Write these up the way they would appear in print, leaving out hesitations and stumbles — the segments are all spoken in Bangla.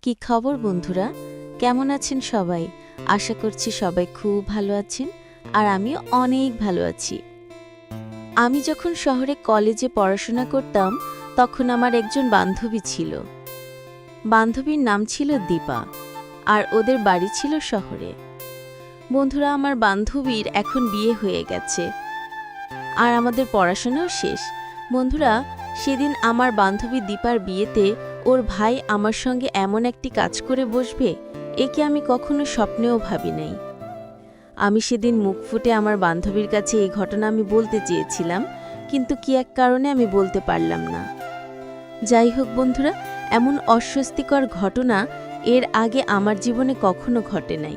কি খবর বন্ধুরা, কেমন আছেন সবাই? আশা করছি সবাই খুব ভালো আছেন, আর আমিও অনেক ভালো আছি। আমি যখন শহরে কলেজে পড়াশোনা করতাম, তখন আমার একজন বান্ধবী ছিল। বান্ধবীর নাম ছিল দীপা, আর ওদের বাড়ি ছিল শহরে। বন্ধুরা, আমার বান্ধবীর এখন বিয়ে হয়ে গেছে, আর আমাদের পড়াশোনাও শেষ। বন্ধুরা, সেদিন আমার বান্ধবী দীপার বিয়েতে ওর ভাই আমার সঙ্গে এমন একটি কাজ করে বসবে, একে আমি কখনো স্বপ্নেও ভাবি নাই। আমি সেদিন মুখ ফুটে আমার বান্ধবীর কাছে এই ঘটনা আমি বলতে চেয়েছিলাম, কিন্তু কি এক কারণে আমি বলতে পারলাম না। যাই হোক বন্ধুরা, এমন অস্বস্তিকর ঘটনা এর আগে আমার জীবনে কখনো ঘটে নাই।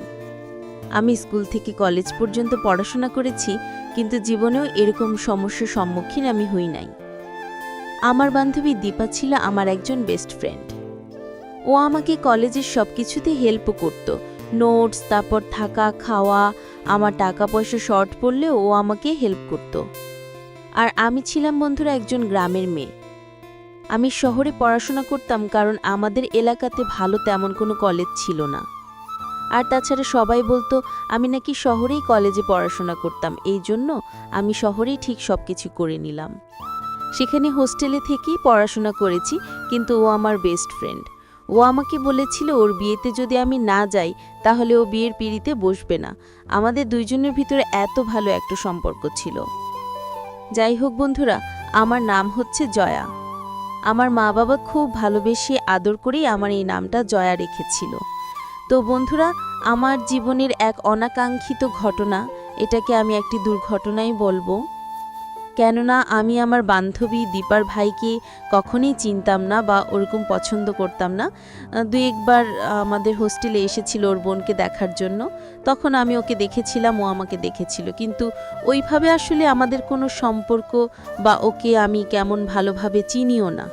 আমি স্কুল থেকে কলেজ পর্যন্ত পড়াশোনা করেছি, কিন্তু জীবনেও এরকম সমস্যার সম্মুখীন আমি হই নাই। আমার বান্ধবী দীপা ছিল আমার একজন বেস্ট ফ্রেন্ড। ও আমাকে কলেজের সব কিছুতে হেল্পও করত, নোটস, তারপর থাকা খাওয়া, আমার টাকা পয়সা শর্ট পড়লে ও আমাকে হেল্প করত। আর আমি ছিলাম বন্ধুরা একজন গ্রামের মেয়ে। আমি শহরে পড়াশোনা করতাম কারণ আমাদের এলাকাতে ভালো তেমন কোনো কলেজ ছিল না। আর তাছাড়া সবাই বলতো আমি নাকি শহরেই কলেজে পড়াশোনা করতাম, এই জন্য আমি শহরেই ঠিক সব কিছু করে নিলাম। সেখানে হোস্টেলে থেকেই পড়াশোনা করেছি, কিন্তু ও আমার বেস্ট ফ্রেন্ড। ও আমাকে বলেছিল ওর বিয়েতে যদি আমি না যাই তাহলে ও বিয়ের পিঁড়িতে বসবে না। আমাদের দুইজনের ভিতরে এত ভালো একটা সম্পর্ক ছিল। যাই হোক বন্ধুরা, আমার নাম হচ্ছে জয়া। আমার মা বাবা খুব ভালোবেসে আদর করেই আমার এই নামটা জয়া রেখেছিল। তো বন্ধুরা, আমার জীবনের এক অনাকাঙ্ক্ষিত ঘটনা, এটাকে আমি একটি দুর্ঘটনাই বলবো। কেননা আমি আমার বান্ধবী দীপার ভাইকে কখনোই চিনতাম না বা ওরকম পছন্দ করতাম না। দুই একবার আমাদের হোস্টেলে এসেছিল ওর বোনকে দেখার জন্য, তখন আমি ওকে দেখেছিলাম, ও আমাকে দেখেছিল, কিন্তু ওইভাবে আসলে আমাদের কোনো সম্পর্ক বা ওকে আমি কেমন ভালোভাবে চিনিও না।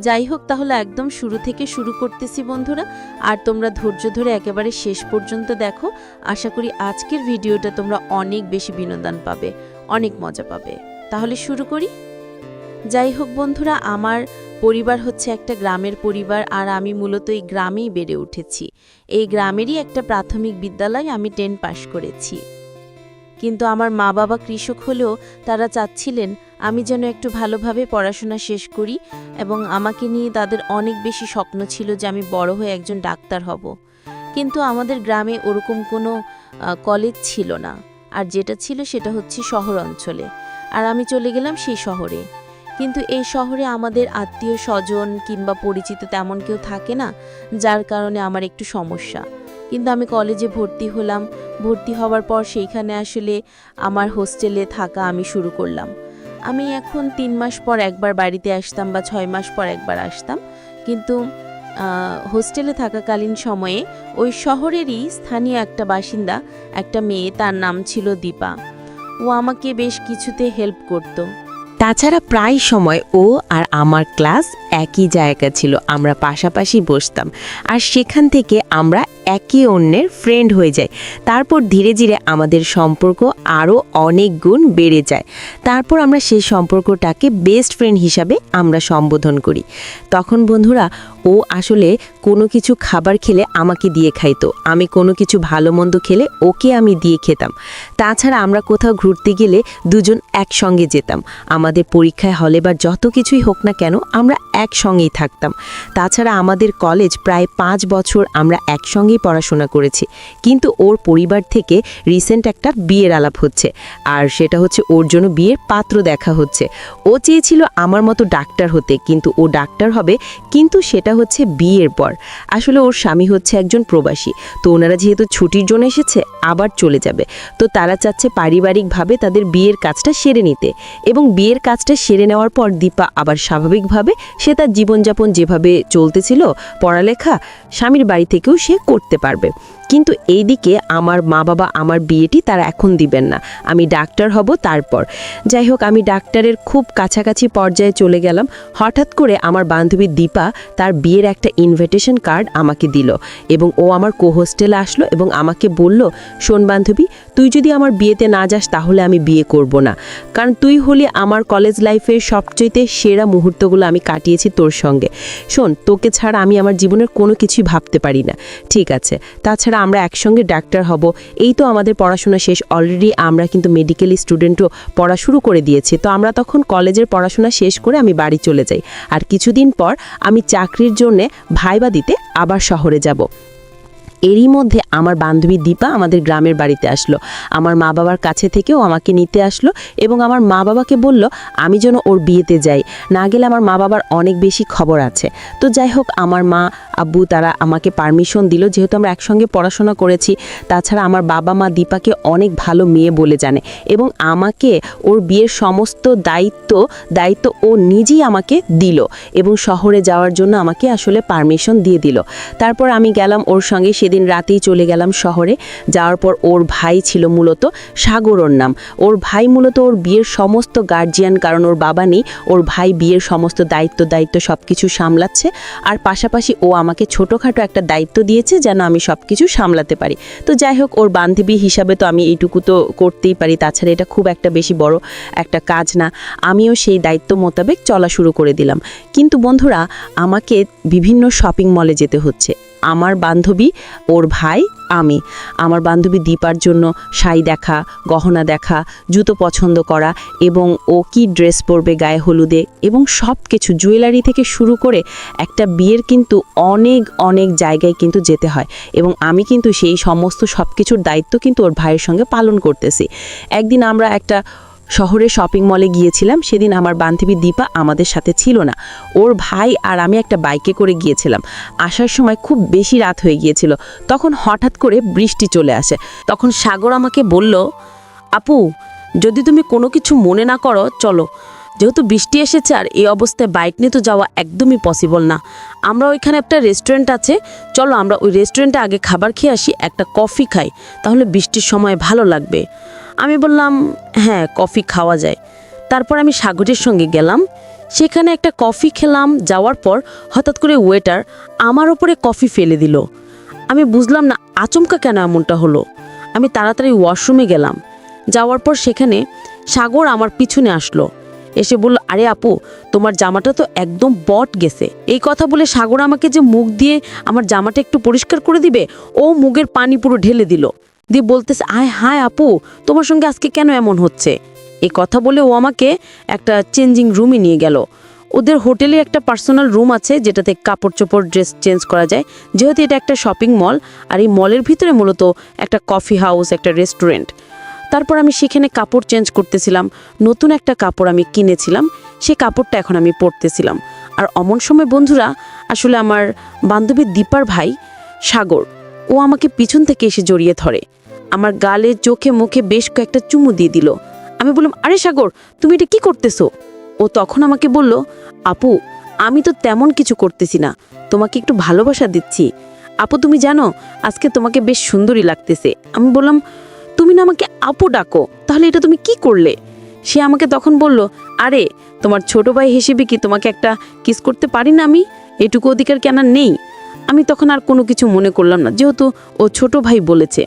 যাই হোক, তাহলে একদম শুরু থেকে শুরু করতেছি বন্ধুরা, আর তোমরা ধৈর্য ধরে একেবারে শেষ পর্যন্ত দেখো। আশা করি আজকের ভিডিওটা তোমরা অনেক বেশি বিনোদন পাবে, অনেক মজা পাবে। তাহলে শুরু করি। যাই হোক বন্ধুরা, আমার পরিবার হচ্ছে একটা গ্রামের পরিবার, আর আমি মূলত এই গ্রামেই বেড়ে উঠেছি। এই গ্রামেরই একটা প্রাথমিক বিদ্যালয়ে আমি 10 পাশ করেছি। কিন্তু আমার মা বাবা কৃষক হলেও তারা চাচ্ছিলেন আমি যেন একটু ভালোভাবে পড়াশোনা শেষ করি, এবং আমাকে নিয়ে তাদের অনেক বেশি স্বপ্ন ছিল যে আমি বড় হয়ে একজন ডাক্তার হব। কিন্তু আমাদের গ্রামে ওরকম কোনো কলেজ ছিল না, আর যেটা ছিল সেটা হচ্ছে শহর অঞ্চলে, আর আমি চলে গেলাম সেই শহরে। কিন্তু এই শহরে আমাদের আত্মীয় স্বজন কিংবা পরিচিত তেমন কেউ থাকে না, যার কারণে আমার একটু সমস্যা। কিন্তু আমি কলেজে ভর্তি হলাম। ভর্তি হওয়ার পর সেইখানে আসলে আমার হোস্টেলে থাকা আমি শুরু করলাম। আমি এখন 3 মাস পর একবার বাড়িতে আসতাম বা 6 মাস পর একবার আসতাম। কিন্তু হোস্টেলে থাকাকালীন সময়ে ওই শহরেরই স্থানীয় একটা বাসিন্দা, একটা মেয়ে, তার নাম ছিল দীপা। ও আমাকে বেশ কিছুতে হেল্প করত। তাছাড়া প্রায় সময় ও আর আমার ক্লাস একই জায়গা ছিল, আমরা পাশাপাশি বসতাম, আর সেখান থেকে আমরা একে অন্যের ফ্রেন্ড হয়ে যাই। তারপর ধীরে ধীরে আমাদের সম্পর্ক আরও অনেক গুণ বেড়ে যায়। তারপর আমরা সেই সম্পর্কটাকে বেস্ট ফ্রেন্ড হিসাবে আমরা সম্বোধন করি। তখন বন্ধুরা, ও আসলে কোনো কিছু খাবার খেলে আমাকে দিয়ে খাইতো, আমি কোনো কিছু ভালো মন্দ খেলে ওকে আমি দিয়ে খেতাম। তাছাড়া আমরা কোথাও ঘুরতে গেলে দুজন একসঙ্গে যেতাম। আমাদের পরীক্ষায় হলে বা যত কিছুই হোক না কেন, আমরা একসঙ্গেই থাকতাম। তাছাড়া আমাদের কলেজ প্রায় 5 বছর আমরা একসঙ্গেই পড়াশোনা করেছি। কিন্তু ওর পরিবার থেকে রিসেন্ট একটা বিয়ের আলাপ হচ্ছে, আর সেটা হচ্ছে ওর জন্য বিয়ের পাত্র দেখা হচ্ছে। ও চেয়েছিল আমার মতো ডাক্তার হতে, কিন্তু ও ডাক্তার হবে, কিন্তু সেটা হচ্ছে বিয়ের পর। আসলে ওর স্বামী হচ্ছে একজন প্রবাসী, তো ওনারা যেহেতু ছুটির জন্য এসেছে আবার চলে যাবে, তো তারা চাচ্ছে পারিবারিকভাবে তাদের বিয়ের কাজটা সেরে নিতে। এবং বিয়ের কাজটা সেরে নেওয়ার পর দীপা আবার স্বাভাবিকভাবে সে তার জীবনযাপন যেভাবে চলতেছিল, পড়ালেখা, স্বামীর বাড়ি থেকেও সে করতে পারবে। কিন্তু এইদিকে আমার মা বাবা আমার বিয়েটি তারা এখন দিবেন না, আমি ডাক্তার হব তারপর। যাই হোক, আমি ডাক্তারের খুব কাছাকাছি পর্যায়ে চলে গেলাম। হঠাৎ করে আমার বান্ধবী দীপা তার বিয়ের একটা ইনভিটেশন কার্ড আমাকে দিল, এবং ও আমার কো হোস্টেলে আসলো এবং আমাকে বলল, শোন বান্ধবী, তুই যদি আমার বিয়েতে না যাস তাহলে আমি বিয়ে করব না, কারণ তুই হলি আমার কলেজ লাইফের সবচেয়ে সেরা মুহূর্তগুলো আমি কাটিয়েছি তোর সঙ্গে। শোন, তোকে ছাড়া আমি আমার জীবনের কোনো কিছুই ভাবতে পারি না। ঠিক আছে, তাছাড়া আমরা একসঙ্গে ডাক্তার হব, এই তো আমাদের পড়াশোনা শেষ। অলরেডি আমরা কিন্তু মেডিকেল স্টুডেন্টও পড়া শুরু করে দিয়েছি। তো আমরা তখন কলেজের পড়াশোনা শেষ করে আমি বাড়ি চলে যাই, আর কিছুদিন পর আমি চাকরির জন্যে ভাইবা দিতে আবার শহরে যাব। এরই মধ্যে আমার বান্ধবী দীপা আমাদের গ্রামের বাড়িতে আসলো। আমার মা বাবার কাছে থেকেও আমাকে নিতে আসলো এবং আমার মা বাবাকে বলল আমি যেন ওর বিয়েতে যাই, না গেলে আমার মা বাবার অনেক বেশি খবর আছে। তো যাই হোক, আমার মা আব্বু তারা আমাকে পারমিশন দিল, যেহেতু আমরা একসঙ্গে পড়াশোনা করেছি। তাছাড়া আমার বাবা মা দীপাকে অনেক ভালো মেয়ে বলে জানে এবং আমাকে ওর বিয়ের সমস্ত দায়িত্ব ও নিজেই আমাকে দিল এবং শহরে যাওয়ার জন্য আমাকে আসলে পারমিশন দিয়ে দিল। তারপর আমি গেলাম ওর সঙ্গে। সেদিন রাতেই চলে গেলাম শহরে। যাওয়ার পর ওর ভাই ছিল মূলত সাগর ওর নাম। ওর ভাই মূলত ওর বিয়ের সমস্ত গার্জিয়ান, কারণ ওর বাবা নেই। ওর ভাই বিয়ের সমস্ত দায়িত্ব সব কিছু সামলাচ্ছে, আর পাশাপাশি ও আমাকে ছোটোখাটো একটা দায়িত্ব দিয়েছে যেন আমি সব কিছু সামলাতে পারি। তো যাই হোক, ওর বান্ধবী হিসাবে তো আমি এইটুকু তো করতেই পারি, তাছাড়া এটা খুব একটা বেশি বড় একটা কাজ না। আমিও সেই দায়িত্ব মোতাবেক চলা শুরু করে দিলাম। কিন্তু বন্ধুরা, আমাকে বিভিন্ন শপিং মলে যেতে হচ্ছে। আমার বান্ধবী, ওর ভাই, আমি। আমার বান্ধবী দীপার জন্য শাড়ি দেখা, গহনা দেখা, জুতো পছন্দ করা এবং ও কি ড্রেস পরবে গায়ে হলুদে এবং সব কিছু, জুয়েলারি থেকে শুরু করে একটা বিয়ের কিন্তু অনেক জায়গায় কিন্তু যেতে হয় এবং আমি কিন্তু সেই সমস্ত সব কিছুর দায়িত্ব কিন্তু ওর ভাইয়ের সঙ্গে পালন করতেছি। একদিন আমরা একটা শহরে শপিং মলে গিয়েছিলাম। সেদিন আমার বান্ধবী দীপা আমাদের সাথে ছিল না। ওর ভাই আর আমি একটা বাইকে করে গিয়েছিলাম। আসার সময় খুব বেশি রাত হয়ে গিয়েছিল। তখন হঠাৎ করে বৃষ্টি চলে আসে। তখন সাগর আমাকে বলল, আপু, যদি তুমি কোনো কিছু মনে না করো চলো, যেহেতু বৃষ্টি এসেছে আর এই অবস্থায় বাইক নিয়ে তো যাওয়া একদমই পসিবল না। আমরা ওইখানে একটা রেস্টুরেন্ট আছে, চলো আমরা ওই রেস্টুরেন্টে আগে খাবার খেয়ে আসি, একটা কফি খাই, তাহলে বৃষ্টির সময় ভালো লাগবে। আমি বললাম হ্যাঁ, কফি খাওয়া যায়। তারপর আমি সাগরের সঙ্গে গেলাম, সেখানে একটা কফি খেলাম। যাওয়ার পর হঠাৎ করে ওয়েটার আমার ওপরে কফি ফেলে দিল। আমি বুঝলাম না আচমকা কেন এমনটা হলো। আমি তাড়াতাড়ি ওয়াশরুমে গেলাম। যাওয়ার পর সেখানে সাগর আমার পিছনে আসলো, এসে বলল, আরে আপু, তোমার জামাটা তো একদম বট গেছে। এই কথা বলে সাগর আমাকে যে মুখ দিয়ে আমার জামাটা একটু পরিষ্কার করে দিবে, ও মুখের পানি পুরো ঢেলে দিল, দিয়ে বলতেছে, আয় হায় আপু, তোমার সঙ্গে আজকে কেন এমন হচ্ছে। এই কথা বলে ও আমাকে একটা চেঞ্জিং রুমে নিয়ে গেল। ওদের হোটেলে একটা পার্সোনাল রুম আছে যেটাতে কাপড় চোপড় ড্রেস চেঞ্জ করা যায়, যেহেতু এটা একটা শপিং মল আর এই মলের ভিতরে মূলত একটা কফি হাউস, একটা রেস্টুরেন্ট। তারপর আমি সেখানে কাপড় চেঞ্জ করতেছিলাম। নতুন একটা কাপড় আমি কিনেছিলাম, সেই কাপড়টা এখন আমি পরতেছিলাম। আর অমন সময় বন্ধুরা, আসলে আমার বান্ধবী দীপার ভাই সাগর, ও আমাকে পিছন থেকে এসে জড়িয়ে ধরে, আমার গালে, চোখে, মুখে বেশ কয়েকটা চুমু দিয়ে দিল। আমি বললাম, আরে সাগর, তুমি এটা কি করতেছো? ও তখন আমাকে বলল, আপু, আমি তো তেমন কিছু করতেছি না, তোমাকে একটু ভালোবাসা দিচ্ছি। আপু, তুমি জানো আজকে তোমাকে বেশ সুন্দরী লাগতেছে। আমি বললাম, তুমি না আমাকে আপু ডাকো, তাহলে এটা তুমি কি করলে? সে আমাকে তখন বলল, আরে তোমার ছোট ভাই হিসেবে কি তোমাকে একটা কিস করতে পারি না আমি? এটুকু অধিকার কেন নেই? আমি তখন আর কোনো কিছু মনে করলাম না, যেহেতু ও ছোট ভাই বলেছে।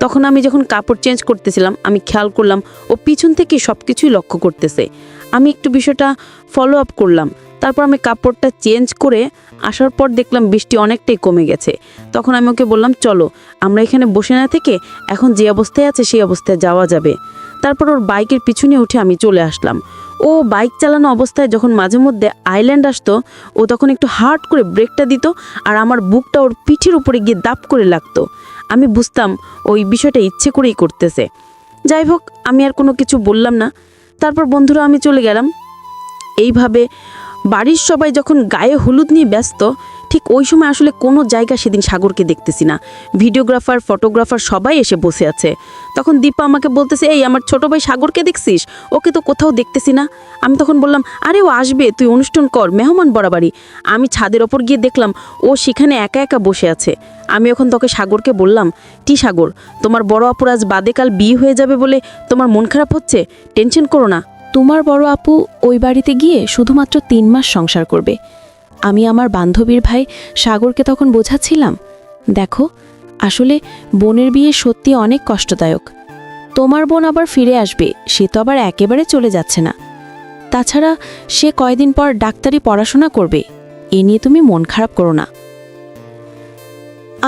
তখন আমি যখন কাপড় চেঞ্জ করতেছিলাম, আমি খেয়াল করলাম ও পিছন থেকে সব কিছুই লক্ষ্য করতেছে। আমি একটু বিষয়টা ফলো আপ করলাম। তারপর আমি কাপড়টা চেঞ্জ করে আসার পর দেখলাম বৃষ্টি অনেকটাই কমে গেছে। তখন আমি ওকে বললাম, চলো আমরা এখানে বসে না থেকে এখন যে অবস্থায় আছে সেই অবস্থায় যাওয়া যাবে। তারপর ওর বাইকের পিছনে উঠে আমি চলে আসলাম। ও বাইক চালানো অবস্থায় যখন মাঝে মধ্যে আইল্যান্ড আসতো, ও তখন একটু হার্ড করে ব্রেকটা দিত আর আমার বুকটা ওর পিঠের উপরে গিয়ে দাপ করে লাগতো। আমি বুঝতাম ওই বিষয়টা ইচ্ছে করেই করতেছে। যাই হোক, আমি আর কোনো কিছু বললাম না। তারপর বন্ধুরা আমি চলে গেলাম। এইভাবে বাড়ির সবাই যখন গায়ে হলুদ নিয়ে ব্যস্ত, ঠিক ওই সময় আসলে কোনো জায়গা সেদিন সাগরকে দেখতেছি না। ভিডিওগ্রাফার, ফটোগ্রাফার সবাই এসে বসে আছে। তখন দীপা আমাকে বলতেছে, এই আমার ছোট ভাই সাগরকে দেখছিস? ওকে তো কোথাও দেখতেছি না। আমি তখন বললাম, আরে ও আসবে, তুই অনুষ্ঠান কর, মেহমান বরাবরই। আমি ছাদের ওপর গিয়ে দেখলাম ও সেখানে একা একা বসে আছে। আমি এখন তোকে সাগরকে বললাম, টি সাগর, তোমার বড় আপুর আজ বাদে কাল বিয়ে হয়ে যাবে বলে তোমার মন খারাপ হচ্ছে? টেনশন করো না, তোমার বড় আপু ওই বাড়িতে গিয়ে শুধুমাত্র 3 মাস সংসার করবে। আমি আমার বান্ধবীর ভাই সাগরকে তখন বোঝাচ্ছিলাম, দেখো আসলে বোনের বিয়ে সত্যি অনেক কষ্টদায়ক, তোমার বোন আবার ফিরে আসবে সে তো আবার একেবারে চলে যাচ্ছে না। তাছাড়া সে কয়দিন পর ডাক্তারি পড়াশোনা করবে, এ নিয়ে তুমি মন খারাপ করো না।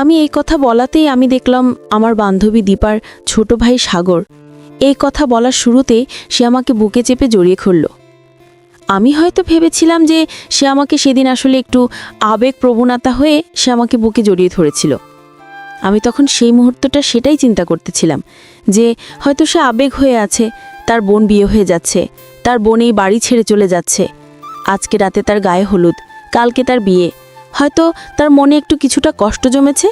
আমি এই কথা বলাতেই আমি দেখলাম আমার বান্ধবী দীপার ছোট ভাই সাগর এই কথা বলার শুরুতে সে আমাকে বুকে চেপে জড়িয়ে ধরল। আমি হয়তো ভেবেছিলাম যে সে আমাকে সেদিন আসলে একটু আবেগপ্রবণতা হয়ে সে আমাকে বুকে জড়িয়ে ধরেছিল। আমি তখন সেই মুহূর্তটা সেটাই চিন্তা করতেছিলাম যে হয়তো সে আবেগ হয়ে আছে, তার বোন বিয়ে হয়ে যাচ্ছে, তার বোন এই বাড়ি ছেড়ে চলে যাচ্ছে, আজকে রাতে তার গায়ে হলুদ, কালকে তার বিয়ে, হয়তো তার মনে একটু কিছুটা কষ্ট জমেছে,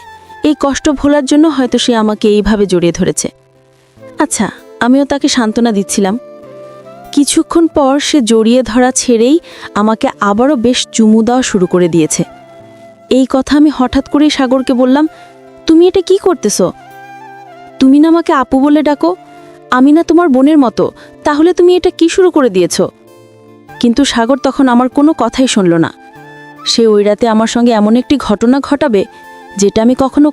এই কষ্ট ভোলার জন্য হয়তো সে আমাকে এইভাবে জড়িয়ে ধরেছে। আচ্ছা, আমিও তাকে সান্ত্বনা দিচ্ছিলাম। কিছুক্ষণ পর সে জড়িয়ে ধরা ছেড়েই আমাকে আবারও বেশ চুমু দেওয়া শুরু করে দিয়েছে। এই কথা আমি হঠাৎ করেই সাগরকে বললাম, তুমি এটা কি করতেছ? তুমি না আমাকে আপু বলে ডাকো, আমি না তোমার বোনের মতো, তাহলে তুমি এটা কি শুরু করে দিয়েছ? কিন্তু সাগর তখন আমার কোনো কথাই শুনল না। সে ওই রাতে আমার সঙ্গে এমন একটি ঘটনা ঘটাবে যেটা আমি কখনো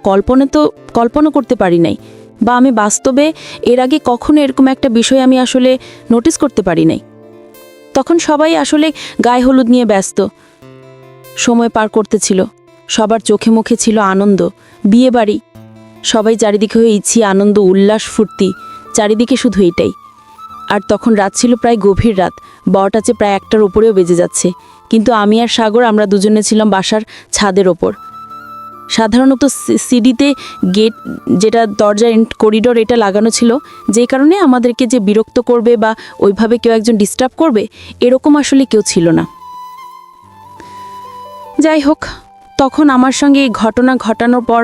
কল্পনা করতে পারি নাই, বা আমি বাস্তবে এর আগে কখনো এরকম একটা বিষয় আমি আসলে নোটিস করতে পারি নাই। তখন সবাই আসলে গায়ে হলুদ নিয়ে ব্যস্ত, সময় পার করতেছিল, সবার চোখে মুখে ছিল আনন্দ, বিয়ে বাড়ি, সবাই চারিদিকে হয়ে ইচ্ছি আনন্দ উল্লাস ফুর্তি, চারিদিকে শুধু এটাই। আর তখন রাত ছিল প্রায় গভীর রাত, 12টা প্রায় 1টার উপরেও বেজে যাচ্ছে, কিন্তু আমি আর সাগর আমরা দুজনে ছিলাম বাসার ছাদের ওপর। সাধারণত সিডিতে গেট, যেটা দরজা করিডোর, এটা লাগানো ছিল, যেই কারণে আমাদেরকে যে বিরক্ত করবে বা ওইভাবে কেউ একজন ডিস্টার্ব করবে এরকম আসলে কেউ ছিল না। যাই হোক, তখন আমার সঙ্গে এই ঘটনা ঘটানোর পর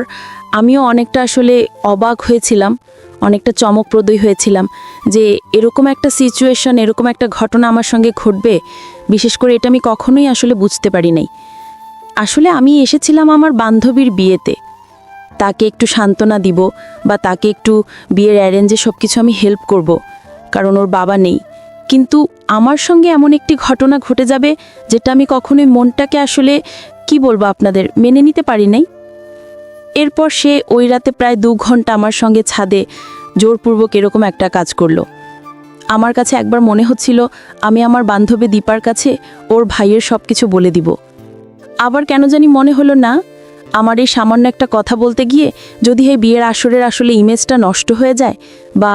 আমিও অনেকটা আসলে অবাক হয়েছিলাম, অনেকটা চমকপ্রদই হয়েছিলাম যে এরকম একটা সিচুয়েশন, এরকম একটা ঘটনা আমার সঙ্গে ঘটবে, বিশেষ করে এটা আমি কখনোই আসলে বুঝতে পারি নাই। আসলে আমি এসেছিলাম আমার বান্ধবীর বিয়েতে, তাকে একটু সান্ত্বনা দিব বা তাকে একটু বিয়ের অ্যারেঞ্জে সব কিছু আমি হেল্প করব, কারণ ওর বাবা নেই। কিন্তু আমার সঙ্গে এমন একটি ঘটনা ঘটে যাবে যেটা আমি কখনোই মনটাকে আসলে কি বলবো আপনাদের মেনে নিতে পারি নাই। এরপর সে ওই রাতে প্রায় 2 ঘন্টা আমার সঙ্গে ছাদে জোরপূর্বক এরকম একটা কাজ করলো। আমার কাছে একবার মনে হচ্ছিল আমি আমার বান্ধবী দীপার কাছে ওর ভাইয়ের সব কিছু বলে দিব। আবার কেন জানি মনে হলো না, আমার এই সামান্য একটা কথা বলতে গিয়ে যদি এই বিয়ের আসরের আসলে ইমেজটা নষ্ট হয়ে যায়, বা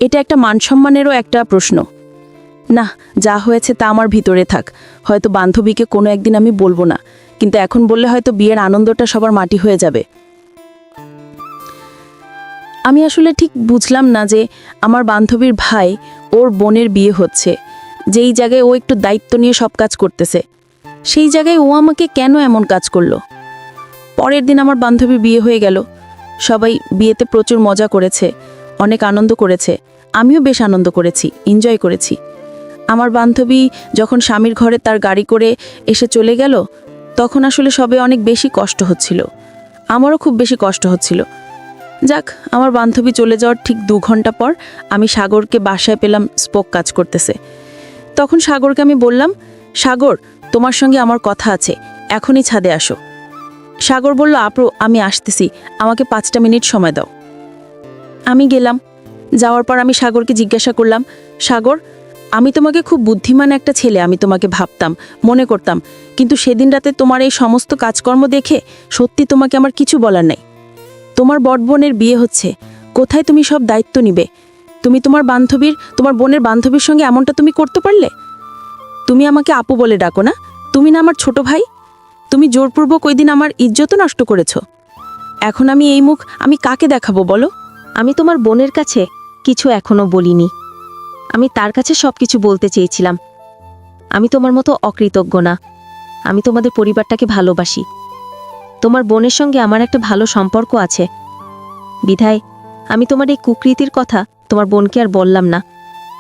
এটা একটা মানসম্মানেরও একটা প্রশ্ন। না, যা হয়েছে তা আমার ভিতরে থাক, হয়তো বান্ধবীকে কোনো একদিন আমি বলবো না, কিন্তু এখন বললে হয়তো বিয়ের আনন্দটা সবার মাটি হয়ে যাবে। আমি আসলে ঠিক বুঝলাম না যে আমার বান্ধবীর ভাই, ওর বোনের বিয়ে হচ্ছে, যেই জায়গায় ও একটু দায়িত্ব নিয়ে সব কাজ করতেছে, সেই জায়গায় ও আমাকে কেন এমন কাজ করলো। পরের দিন আমার বান্ধবীর বিয়ে হয়ে গেল। সবাই বিয়েতে প্রচুর মজা করেছে, অনেক আনন্দ করেছে, আমিও বেশ আনন্দ করেছি, এনজয় করেছি। আমার বান্ধবী যখন স্বামীর ঘরে তার গাড়ি করে এসে চলে গেল, তখন আসলে সবে অনেক বেশি কষ্ট হচ্ছিল, আমারও খুব বেশি কষ্ট হচ্ছিল। যাক, আমার বান্ধবী চলে যাওয়ার ঠিক 2 ঘন্টা পর আমি সাগরকে বাসায় পেলাম স্পোক কাজ করতেছে। তখন সাগরকে আমি বললাম, সাগর, তোমার সঙ্গে আমার কথা আছে, এখনই ছাদে আসো। সাগর বলল, আপু আমি আসতেছি, আমাকে 5টা মিনিট সময় দাও। আমি গেলাম। যাওয়ার পর আমি সাগরকে জিজ্ঞাসা করলাম, সাগর, আমি তোমাকে খুব বুদ্ধিমান একটা ছেলে আমি তোমাকে ভাবতাম, মনে করতাম, কিন্তু সেদিন রাতে তোমার এই সমস্ত কাজকর্ম দেখে সত্যি তোমাকে আমার কিছু বলার নাই। তোমার বড় বোনের বিয়ে হচ্ছে, কোথায় তুমি সব দায়িত্ব নিবে? তুমি তোমার বোনের বান্ধবীর সঙ্গে এমনটা তুমি করতে পারলে? তুমি আমাকে আপু বলে ডাকো না, তুমি না আমার ছোট ভাই? তুমি জোরপূর্বক ওই দিন আমার ইজ্জতও নষ্ট করেছ। এখন আমি এই মুখ আমি কাকে দেখাবো বলো? আমি তোমার বোনের কাছে কিছু এখনো বলিনি, আমি তার কাছে সব কিছু বলতে চেয়েছিলাম। আমি তোমার মতো অকৃতজ্ঞ না, আমি তোমাদের পরিবারটাকে ভালোবাসি। তোমার বোনের সঙ্গে আমার একটা ভালো সম্পর্ক আছে, বিধায় আমি তোমার এই কুকৃতির কথা তোমার বোনকে আর বললাম না,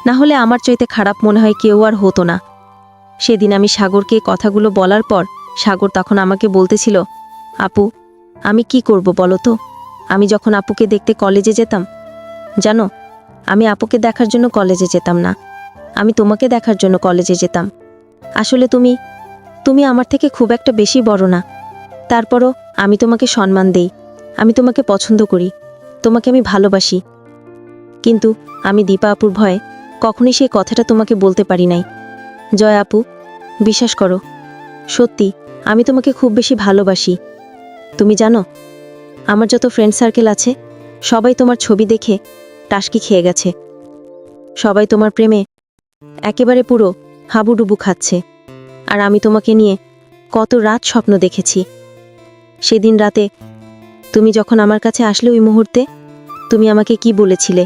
না হলে আমার চাইতে খারাপ মনে হয় কেউ আর হতো না। সেদিন আমি সাগরকে এই কথাগুলো বলার পর সাগর তখন আমাকে বলতেছিল, আপু আমি কি করব বলো তো? আমি যখন আপুকে দেখতে কলেজে যেতাম, জানো, আমি আপুকে দেখার জন্য কলেজে যেতাম না, আমি তোমাকে দেখার জন্য কলেজে যেতাম। আসলে তুমি আমার থেকে খুব একটা বেশি বড় না, তারপরও আমি তোমাকে সম্মান দেই, আমি তোমাকে পছন্দ করি, তোমাকে আমি ভালোবাসি। কিন্তু আমি দীপা আপুর ভয়ে কখনোই সেই কথাটা তোমাকে বলতে পারি নাই। জয় আপু, বিশ্বাস করো, সত্যি আমি তোমাকে খুব বেশি ভালোবাসি। তুমি জানো, আমার যত ফ্রেন্ড সার্কেল আছে সবাই তোমার ছবি দেখে টাসকি খেয়ে গেছে। সবাই তোমার প্রেমে একেবারে পুরো হাবুডুবু খাচ্ছে। আর আমি তোমাকে নিয়ে কত রাত স্বপ্ন দেখেছি। সেদিন রাতে তুমি যখন আমার কাছে আসলে, ওই মুহূর্তে তুমি আমাকে কি বলেছিলে,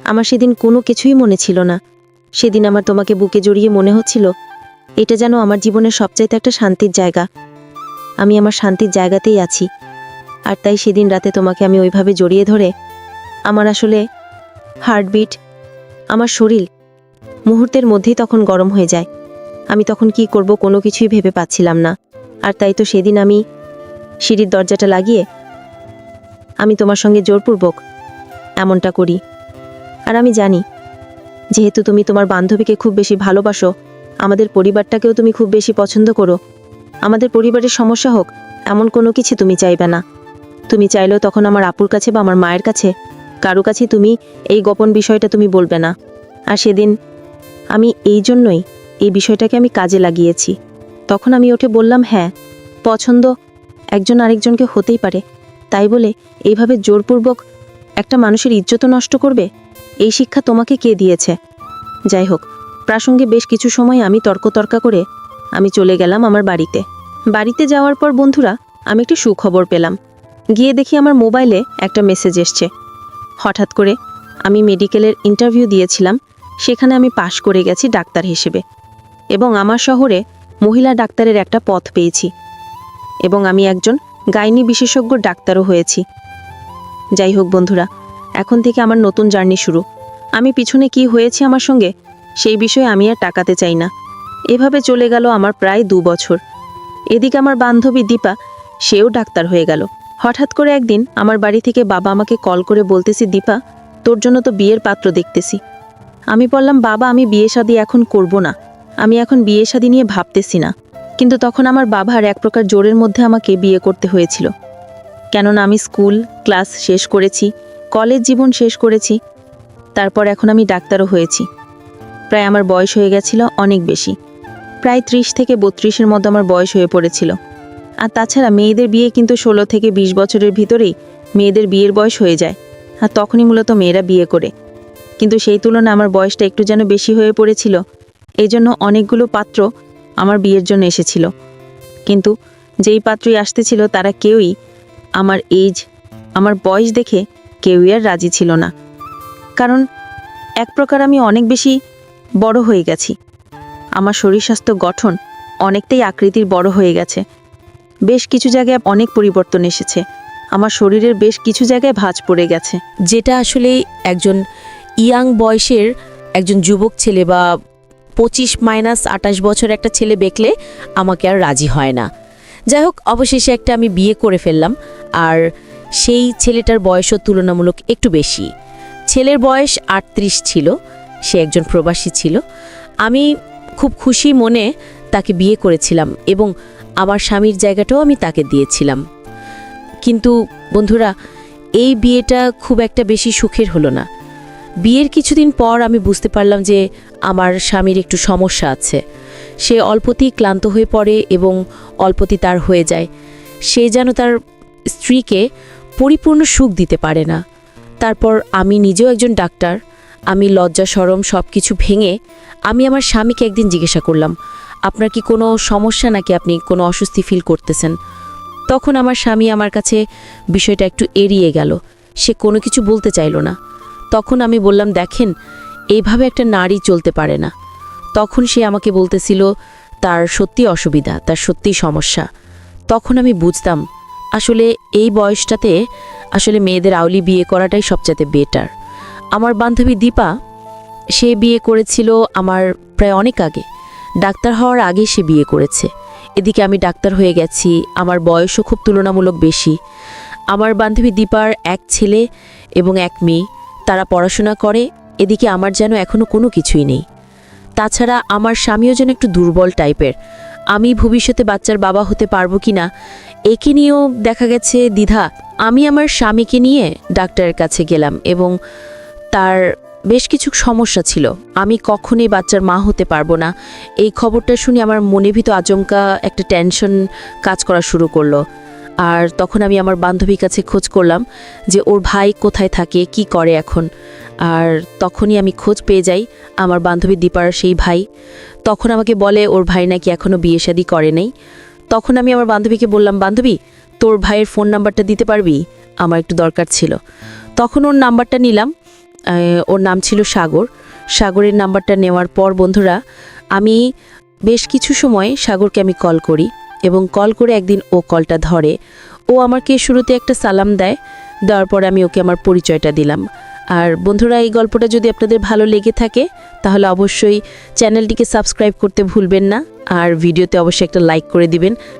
আমার সেদিন কোনো কিছুই মনে ছিল না। সেদিন আমার তোমাকে বুকে জড়িয়ে মনে হচ্ছিল এটা যেন আমার জীবনের সবচাইতে একটা শান্তির জায়গা। আমি আমার শান্তির জায়গাতেই আছি। আর তাই সেদিন রাতে তোমাকে আমি ওইভাবে জড়িয়ে ধরে আমার আসলে হার্টবিট, আমার শরীর মুহূর্তের মধ্যেই তখন গরম হয়ে যায়। আমি তখন কি করব কোনো কিছুই ভেবে পাচ্ছিলাম না। আর তাই তো সেদিন আমি সিঁড়ির দরজাটা লাগিয়ে আমি তোমার সঙ্গে জোরপূর্বক এমনটা করি। আর আমি জানি, যেহেতু তুমি তোমার বান্ধবীকে খুব বেশি ভালোবাসো, আমাদের পরিবারটাকেও তুমি খুব বেশি পছন্দ করো, আমাদের পরিবারের সমস্যা হোক এমন কোনো কিছু তুমি চাইবে না। তুমি চাইলেও তখন আমার আপুর কাছে বা আমার মায়ের কাছে কারো কাছে তুমি এই গোপন বিষয়টা তুমি বলবে না। আর সেদিন আমি এই জন্যই এই বিষয়টাকে আমি কাজে লাগিয়েছি। তখন আমি ওঠে বললাম, হ্যাঁ, পছন্দ একজন আরেকজনকে হতেই পারে, তাই বলে এইভাবে জোরপূর্বক একটা মানুষের ইজ্জত নষ্ট করবে, এই শিক্ষা তোমাকে কে দিয়েছে? যাই হোক, প্রাসঙ্গে বেশ কিছু সময় আমি তর্কা করে আমি চলে গেলাম আমার বাড়িতে। বাড়িতে যাওয়ার পর বন্ধুরা, আমি একটি সুখবর পেলাম। গিয়ে দেখি আমার মোবাইলে একটা মেসেজ এসছে। হঠাৎ করে আমি মেডিকেলের ইন্টারভিউ দিয়েছিলাম, সেখানে আমি পাশ করে গেছি ডাক্তার হিসেবে, এবং আমার শহরে মহিলা ডাক্তারের একটা পদ পেয়েছি, এবং আমি একজন গাইনি বিশেষজ্ঞ ডাক্তারও হয়েছি। যাই হোক বন্ধুরা, এখন থেকে আমার নতুন জার্নি শুরু। আমি পিছনে কি হয়েছে আমার সঙ্গে সেই বিষয়ে আমি আর টাকাতে চাই না। এভাবে চলে গেল আমার প্রায় 2 বছর। এদিকে আমার বান্ধবী দীপা, সেও ডাক্তার হয়ে গেল। হঠাৎ করে একদিন আমার বাড়ি থেকে বাবা আমাকে কল করে বলতেছি, দীপা, তোর জন্য তো বিয়ের পাত্র দেখতেছি। আমি বললাম, বাবা, আমি বিয়ে শাদী এখন করব না, আমি এখন বিয়ে শাদী নিয়ে ভাবতেছি না। কিন্তু তখন আমার বাবার এক প্রকার জোরের মধ্যে আমাকে বিয়ে করতে হয়েছিল, কেননা আমি স্কুল ক্লাস শেষ করেছি, কলেজ জীবন শেষ করেছি, তারপর এখন আমি ডাক্তারও হয়েছি। প্রায় আমার বয়স হয়ে গেছিল অনেক বেশি, প্রায় 30 থেকে 32-এর মধ্যে আমার বয়স হয়ে পড়েছিল। আর তাছাড়া মেয়েদের বিয়ে কিন্তু 16 থেকে 20 বছরের ভিতরেই মেয়েদের বিয়ের বয়স হয়ে যায়, আর তখনই মূলত মেয়েরা বিয়ে করে। কিন্তু সেই তুলনায় আমার বয়সটা একটু যেন বেশি হয়ে পড়েছিল, এই জন্য অনেকগুলো পাত্র আমার বিয়ের জন্য এসেছিল। কিন্তু যেই পাত্রই আসতেছিল তারা কেউই আমার এজ, আমার বয়স দেখে কেউই আর রাজি ছিল না। কারণ এক প্রকার আমি অনেক বেশি বড় হয়ে গেছি, আমার শরীর স্বাস্থ্য গঠন অনেকটাই আকৃতির বড় হয়ে গেছে, বেশ কিছু জায়গায় অনেক পরিবর্তন এসেছে, আমার শরীরের বেশ কিছু জায়গায় ভাঁজ পড়ে গেছে। যেটা আসলে একজন ইয়াং বয়সের একজন যুবক ছেলে বা 25-28 বছর একটা ছেলে দেখলে আমাকে আর রাজি হয় না। যাই হোক, অবশেষে একটা আমি বিয়ে করে ফেললাম। আর সেই ছেলেটার বয়সও তুলনামূলক একটু বেশি। ছেলের বয়স 38 ছিল, সে একজন প্রবাসী ছিল। আমি খুব খুশি মনে তাকে বিয়ে করেছিলাম এবং আমার স্বামীর জায়গাটাও আমি তাকে দিয়েছিলাম। কিন্তু বন্ধুরা, এই বিয়েটা খুব একটা বেশি সুখের হলো না। বিয়ের কিছুদিন পর আমি বুঝতে পারলাম যে আমার স্বামীর একটু সমস্যা আছে। সে অল্পতেই ক্লান্ত হয়ে পড়ে এবং অল্পতেই তার হয়ে যায়। সে যেন তার স্ত্রীকে পরিপূর্ণ সুখ দিতে পারে না। তারপর আমি নিজেও একজন ডাক্তার, আমি লজ্জা শরম সব কিছু ভেঙে আমি আমার স্বামীকে একদিন জিজ্ঞাসা করলাম, আপনার কি কোনো সমস্যা নাকি আপনি কোনো অস্বস্তি ফিল করতেছেন? তখন আমার স্বামী আমার কাছে বিষয়টা একটু এড়িয়ে গেল, সে কোনো কিছু বলতে চাইল না। তখন আমি বললাম, দেখেন, এইভাবে একটা নারী চলতে পারে না। তখন সে আমাকে বলতেছিল তার সত্যি অসুবিধা, তার সত্যি সমস্যা। তখন আমি বুঝতাম আসলে এই বয়সটাতে আসলে মেয়েদের আউলি বিয়ে করাটাই সবচেয়ে বেটার। আমার বান্ধবী দীপা, সে বিয়ে করেছিল আমার প্রায় অনেক আগে, ডাক্তার হওয়ার আগে সে বিয়ে করেছে। এদিকে আমি ডাক্তার হয়ে গেছি, আমার বয়সও খুব তুলনামূলক বেশি। আমার বান্ধবী দীপার এক ছেলে এবং এক মেয়ে, তারা পড়াশোনা করে। এদিকে আমার যেন এখনও কোনো কিছুই নেই। তাছাড়া আমার স্বামীও যেন একটু দুর্বল টাইপের। আমি ভবিষ্যতে বাচ্চার বাবা হতে পারবো কি না একে নিয়েও দেখা গেছে দ্বিধা। আমি আমার স্বামীকে নিয়ে ডাক্তারের কাছে গেলাম এবং তার বেশ কিছু সমস্যা ছিল। আমি কখনোই বাচ্চার মা হতে পারবো না। এই খবরটা শুনে আমার মনের ভিতর আচমকা একটা টেনশন কাজ করা শুরু করলো। আর তখন আমি আমার বান্ধবীর কাছে খোঁজ করলাম যে ওর ভাই কোথায় থাকে, কি করে এখন। আর তখনই আমি খোঁজ পেয়ে যাই আমার বান্ধবী দীপার সেই ভাই। তখন আমাকে বলে ওর ভাই নাকি এখনও বিয়ে শাদী করে নাই। তখন আমি আমার বান্ধবীকে বললাম, বান্ধবী তোর ভাইয়ের ফোন নাম্বারটা দিতে পারবি, আমার একটু দরকার ছিল। তখন ওর নাম্বারটা নিলাম। ওর নাম ছিল সাগর। সাগরের নাম্বারটা নেওয়ার পর বন্ধুরা, আমি বেশ কিছু সময় সাগরকে আমি কল করি এবং কল করে একদিন ও কলটা ধরে। ও আমাকে শুরুতে একটা সালাম দেয়, দেওয়ার পর আমি ওকে আমার পরিচয়টা দিলাম। আর বন্ধুরা, এই গল্পটা যদি আপনাদের ভালো লেগে থাকে তাহলে অবশ্যই চ্যানেলটিকে সাবস্ক্রাইব করতে ভুলবেন না, আর ভিডিওতে অবশ্যই একটা লাইক করে দিবেন।